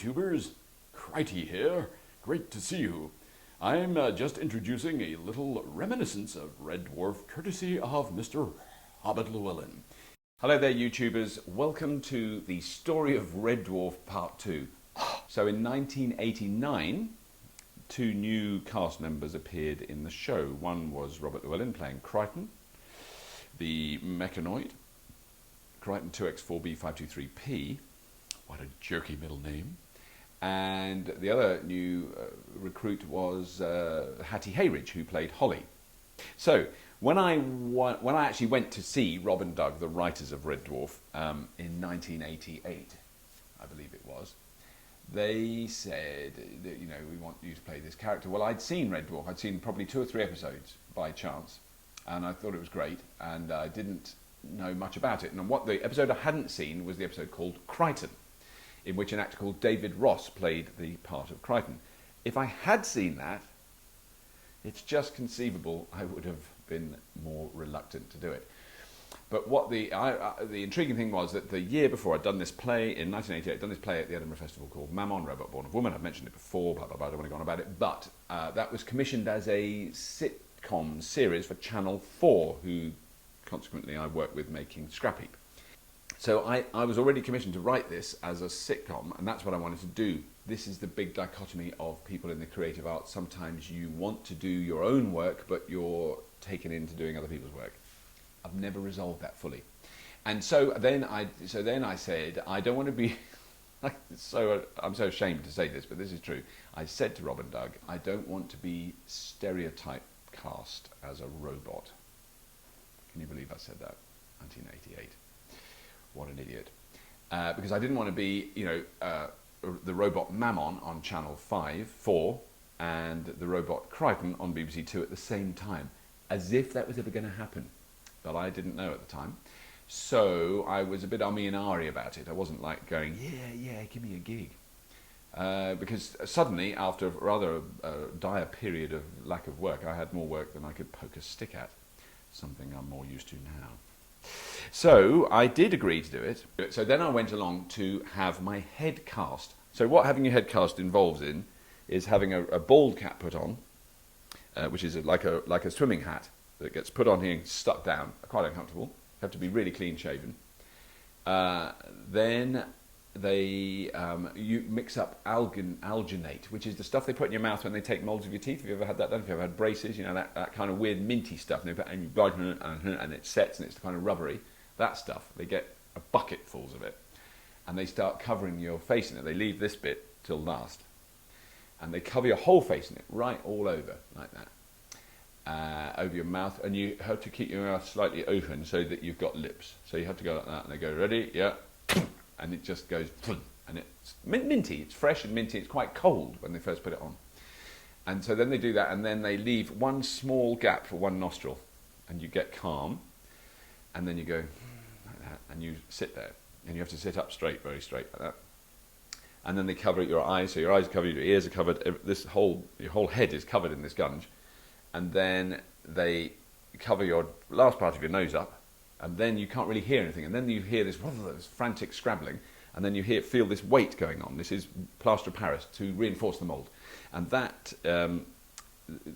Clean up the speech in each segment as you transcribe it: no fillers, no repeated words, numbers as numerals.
YouTubers, Kryten here. Great to see you. I'm just introducing a little reminiscence of Red Dwarf courtesy of Mr. Hobbit Llewellyn. Hello there YouTubers, welcome to the story of Red Dwarf Part 2. So in 1989, two new cast members appeared in the show. One was Robert Llewellyn playing Kryten, the mechanoid, Kryten 2X4B523P, what a jerky middle name. And the other new recruit was Hattie Hayridge, who played Holly. So when I actually went to see Rob and Doug, the writers of Red Dwarf, in 1988, I believe it was, they said that, you know, we want you to play this character. Well, I'd seen Red Dwarf. I'd seen probably 2 or 3 episodes by chance, and I thought it was great, and I didn't know much about it. And what the episode I hadn't seen was the episode called Kryten, in which an actor called David Ross played the part of Kryten. If I had seen that, it's just conceivable I would have been more reluctant to do it. But what the intriguing thing was that the year before I'd done this play, in 1988, I'd done this play at the Edinburgh Festival called Memoir, Robot Born of Woman. I've mentioned it before, blah, blah, blah, I don't want to go on about it. But that was commissioned as a sitcom series for Channel 4, who consequently I worked with making Scrapheap. So I was already commissioned to write this as a sitcom, and that's what I wanted to do. This is the big dichotomy of people in the creative arts. Sometimes you want to do your own work, but you're taken into doing other people's work. I've never resolved that fully. And so then I said, I don't want to be, I'm so ashamed to say this, but this is true. I said to Rob and Doug, I don't want to be stereotype cast as a robot. Can you believe I said that? 1988. What an idiot. Because I didn't want to be, you know, the robot Mammon on Channel 4, and the robot Kryten on BBC 2 at the same time, as if that was ever going to happen. But I didn't know at the time. So I was a bit ummy and ahry about it. I wasn't like going, yeah, give me a gig. Because suddenly, after a rather dire period of lack of work, I had more work than I could poke a stick at. Something I'm more used to now. So I did agree to do it. So then I went along to have my head cast. So what having your head cast involves is having a bald cap put on, which is like a swimming hat that gets put on here and stuck down. Quite uncomfortable. You have to be really clean shaven. Then you mix up alginate, which is the stuff they put in your mouth when they take molds of your teeth. Have you ever had that done? Have you ever had braces? You know, that kind of weird minty stuff, and it sets and it's kind of rubbery. That stuff, they get a bucketfuls of it, and they start covering your face in it. They leave this bit till last, and they cover your whole face in it, right all over, like that, over your mouth, and you have to keep your mouth slightly open so that you've got lips. So you have to go like that, and they go, ready? Yeah. And it just goes, and it's minty, it's fresh and minty, it's quite cold when they first put it on. And so then they do that, and then they leave one small gap for one nostril, and you get calm, and then you go like that, and you sit there, and you have to sit up straight, very straight like that. And then they cover your eyes, so your eyes are covered, your ears are covered, your whole head is covered in this gunge, and then they cover your last part of your nose up, and then you can't really hear anything, and then you hear this frantic scrabbling, and then you feel this weight going on. This is plaster of Paris to reinforce the mould, and that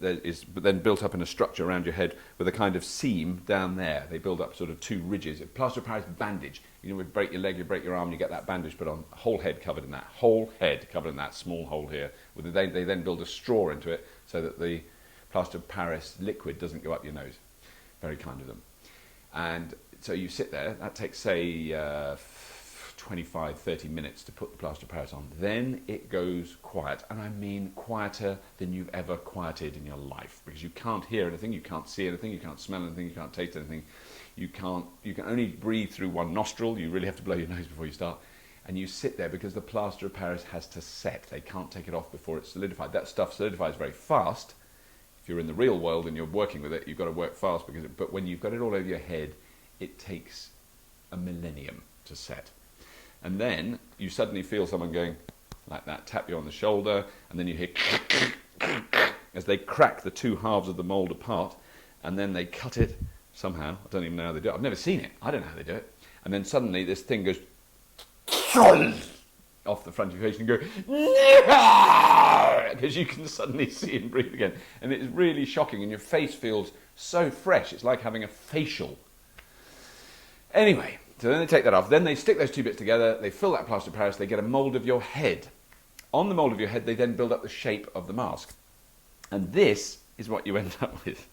is then built up in a structure around your head with a kind of seam down there. They build up sort of 2 ridges. Plaster of Paris bandage. You know, you break your leg, you break your arm, you get that bandage put on. Whole head covered in that. Whole head covered in that small hole here. They then build a straw into it so that the plaster of Paris liquid doesn't go up your nose. Very kind of them. And so you sit there, that takes, say, 25, 30 minutes to put the plaster of Paris on. Then it goes quiet, and I mean quieter than you've ever quieted in your life, because you can't hear anything, you can't see anything, you can't smell anything, you can't taste anything. You can only breathe through one nostril, you really have to blow your nose before you start. And you sit there because the plaster of Paris has to set. They can't take it off before it's solidified. That stuff solidifies very fast. If you're in the real world and you're working with it, you've got to work fast, but when you've got it all over your head, it takes a millennium to set. And then you suddenly feel someone going like that, tap you on the shoulder, and then you hear as they crack the 2 halves of the mould apart, and then they cut it somehow. I don't even know how they do it. I've never seen it. I don't know how they do it. And then suddenly this thing goes, off the front of your face and go, because you can suddenly see him breathe again. And it's really shocking, and your face feels so fresh. It's like having a facial. Anyway, so then they take that off. Then they stick those two bits together. They fill that plaster of Paris. They get a mould of your head. On the mould of your head, they then build up the shape of the mask. And this is what you end up with.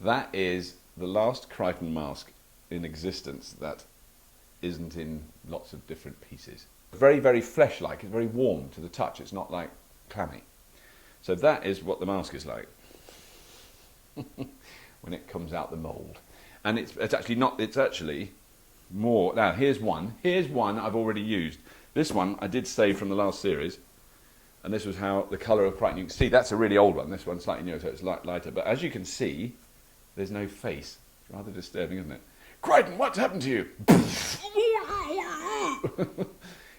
That is the last Kryten mask in existence that isn't in lots of different pieces. Very, very flesh-like. It's very warm to the touch. It's not like clammy. So that is what the mask is like when it comes out the mould. And it's actually not, it's actually more. Now, here's one. Here's one I've already used. This one I did save from the last series. And this was how the colour of Kryten. You can see that's a really old one. This one's slightly newer, so it's lighter. But as you can see, there's no face. It's rather disturbing, isn't it? Kryten, what's happened to you?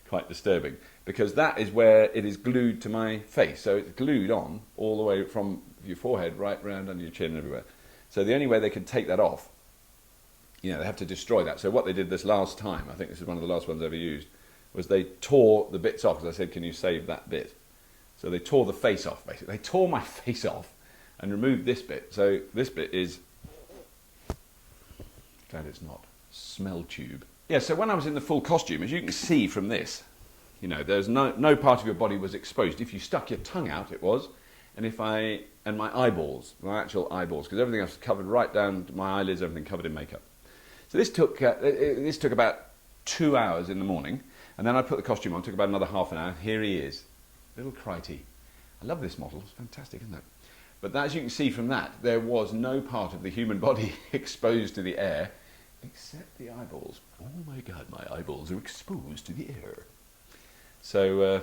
Quite disturbing, because that is where it is glued to my face. So it's glued on all the way from your forehead right round under your chin and everywhere. So the only way they can take that off, they have to destroy that. So what they did this last time, I think this is one of the last ones I ever used, was they tore the bits off, because I said, can you save that bit? So they tore the face off, basically. They tore my face off and removed this bit. So this bit is, glad it's not, smell tube. Yeah, so when I was in the full costume, as you can see from this, there's no part of your body was exposed. If you stuck your tongue out, it was. And my eyeballs, my actual eyeballs, because everything else was covered right down to my eyelids, everything covered in makeup. So this took about 2 hours in the morning, and then I put the costume on, took about another half an hour. Here he is, little Kryten. I love this model, it's fantastic, isn't it? But as you can see from that, there was no part of the human body exposed to the air, except the eyeballs. Oh my God, my eyeballs are exposed to the air. So,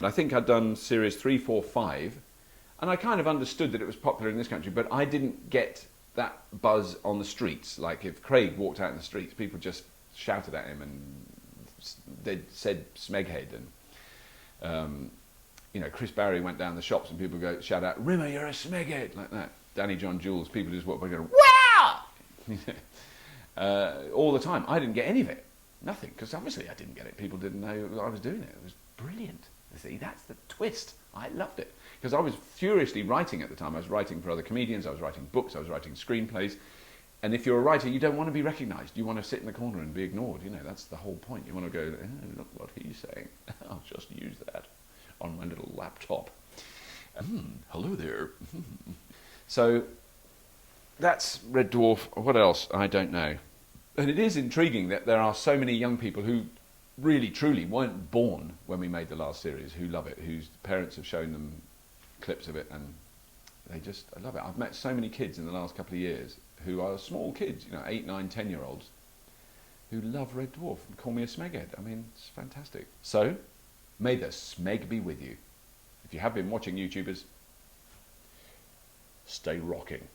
I think I'd done series 3, 4, 5, and I kind of understood that it was popular in this country, but I didn't get that buzz on the streets. Like if Craig walked out in the streets, people just shouted at him and they said Smeghead, and Chris Barry went down the shops and people go shout out, Rimmer, you're a Smeghead, like that. Danny John Jules, people just walk by and go, wow! All the time. I didn't get any of it. Nothing, because obviously I didn't get it. People didn't know I was doing it. It was brilliant. You see, that's the twist. I loved it. Because I was furiously writing at the time. I was writing for other comedians, I was writing books, I was writing screenplays. And if you're a writer, you don't want to be recognised. You want to sit in the corner and be ignored. That's the whole point. You want to go, oh, look what he's saying. I'll just use that on my little laptop. Hello there. So that's Red Dwarf. What else? I don't know. And it is intriguing that there are so many young people who really, truly weren't born when we made the last series, who love it, whose parents have shown them clips of it, and I love it. I've met so many kids in the last couple of years who are small kids, 8, 9, 10-year-olds, who love Red Dwarf and call me a Smeghead. I mean, it's fantastic. So, may the Smeg be with you. If you have been watching YouTubers, stay rocking.